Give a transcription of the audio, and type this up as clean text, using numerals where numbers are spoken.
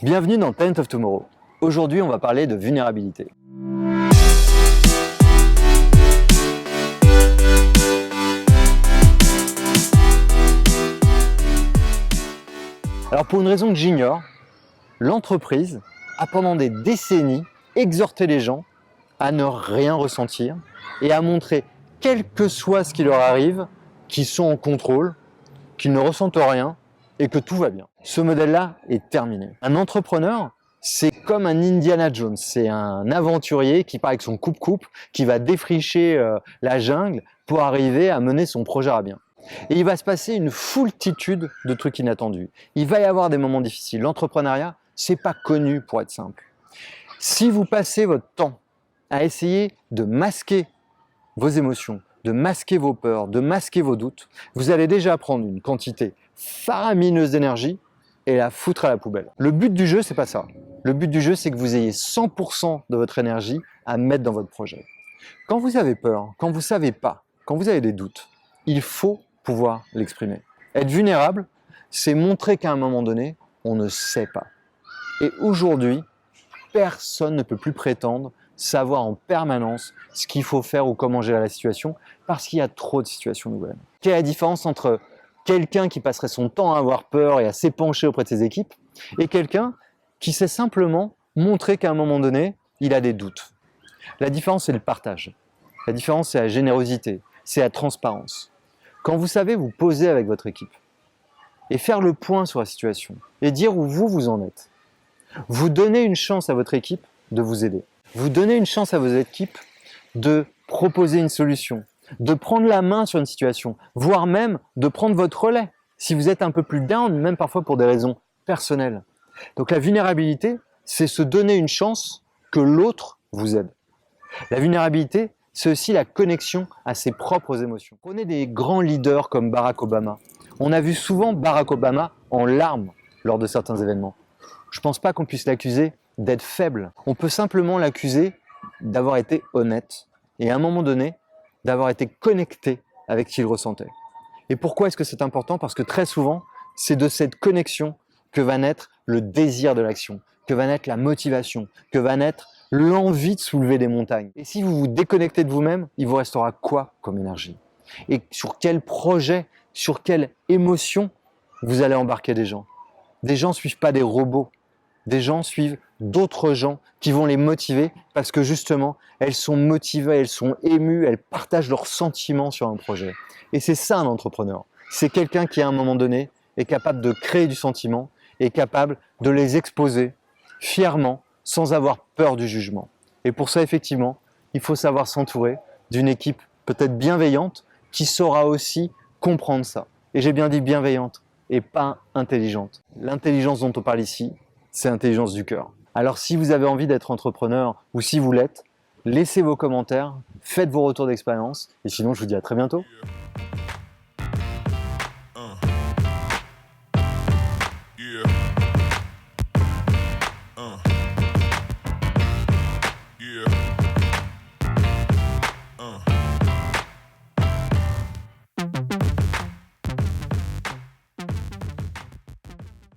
Bienvenue dans Talent of Tomorrow. Aujourd'hui, on va parler de vulnérabilité. Alors pour une raison que j'ignore, l'entreprise a pendant des décennies exhorté les gens à ne rien ressentir et à montrer, quel que soit ce qui leur arrive, qu'ils sont en contrôle, qu'ils ne ressentent rien et que tout va bien. Ce modèle-là est terminé. Un entrepreneur, c'est comme un Indiana Jones, c'est un aventurier qui part avec son coupe-coupe, qui va défricher la jungle pour arriver à mener son projet à bien. Et il va se passer une foultitude de trucs inattendus. Il va y avoir des moments difficiles. L'entrepreneuriat, c'est pas connu pour être simple. Si vous passez votre temps à essayer de masquer vos émotions, de masquer vos peurs, de masquer vos doutes, vous allez déjà prendre une quantité faramineuse d'énergie et la foutre à la poubelle. Le but du jeu, c'est pas ça. Le but du jeu, c'est que vous ayez 100% de votre énergie à mettre dans votre projet. Quand vous avez peur, quand vous savez pas, quand vous avez des doutes, il faut pouvoir l'exprimer. Être vulnérable, c'est montrer qu'à un moment donné, on ne sait pas. Et aujourd'hui, personne ne peut plus prétendre savoir en permanence ce qu'il faut faire ou comment gérer la situation parce qu'il y a trop de situations nouvelles. Quelle est la différence entre quelqu'un qui passerait son temps à avoir peur et à s'épancher auprès de ses équipes et quelqu'un qui sait simplement montrer qu'à un moment donné, il a des doutes? La différence, c'est le partage. La différence, c'est la générosité, c'est la transparence. Quand vous savez vous poser avec votre équipe et faire le point sur la situation et dire où vous en êtes, vous donnez une chance à votre équipe de vous aider. Vous donnez une chance à vos équipes de proposer une solution, de prendre la main sur une situation, voire même de prendre votre relais, si vous êtes un peu plus down, même parfois pour des raisons personnelles. Donc la vulnérabilité, c'est se donner une chance que l'autre vous aide. La vulnérabilité, c'est aussi la connexion à ses propres émotions. Prenez des grands leaders comme Barack Obama. On a vu souvent Barack Obama en larmes lors de certains événements. Je ne pense pas qu'on puisse l'accuser d'être faible. On peut simplement l'accuser d'avoir été honnête et à un moment donné, d'avoir été connecté avec ce qu'il ressentait. Et pourquoi est-ce que c'est important? Parce que très souvent, c'est de cette connexion que va naître le désir de l'action, que va naître la motivation, que va naître l'envie de soulever des montagnes. Et si vous vous déconnectez de vous-même, il vous restera quoi comme énergie? Et sur quel projet, sur quelle émotion vous allez embarquer des gens? Des gens ne suivent pas des robots. Des gens suivent d'autres gens qui vont les motiver parce que justement, elles sont motivées, elles sont émues, elles partagent leurs sentiments sur un projet. Et c'est ça un entrepreneur. C'est quelqu'un qui à un moment donné est capable de créer du sentiment, est capable de les exposer fièrement sans avoir peur du jugement. Et pour ça, effectivement, il faut savoir s'entourer d'une équipe peut-être bienveillante qui saura aussi comprendre ça. Et j'ai bien dit bienveillante et pas intelligente. L'intelligence dont on parle ici, c'est l'intelligence du cœur. Alors si vous avez envie d'être entrepreneur ou si vous l'êtes, laissez vos commentaires, faites vos retours d'expérience et sinon je vous dis à très bientôt.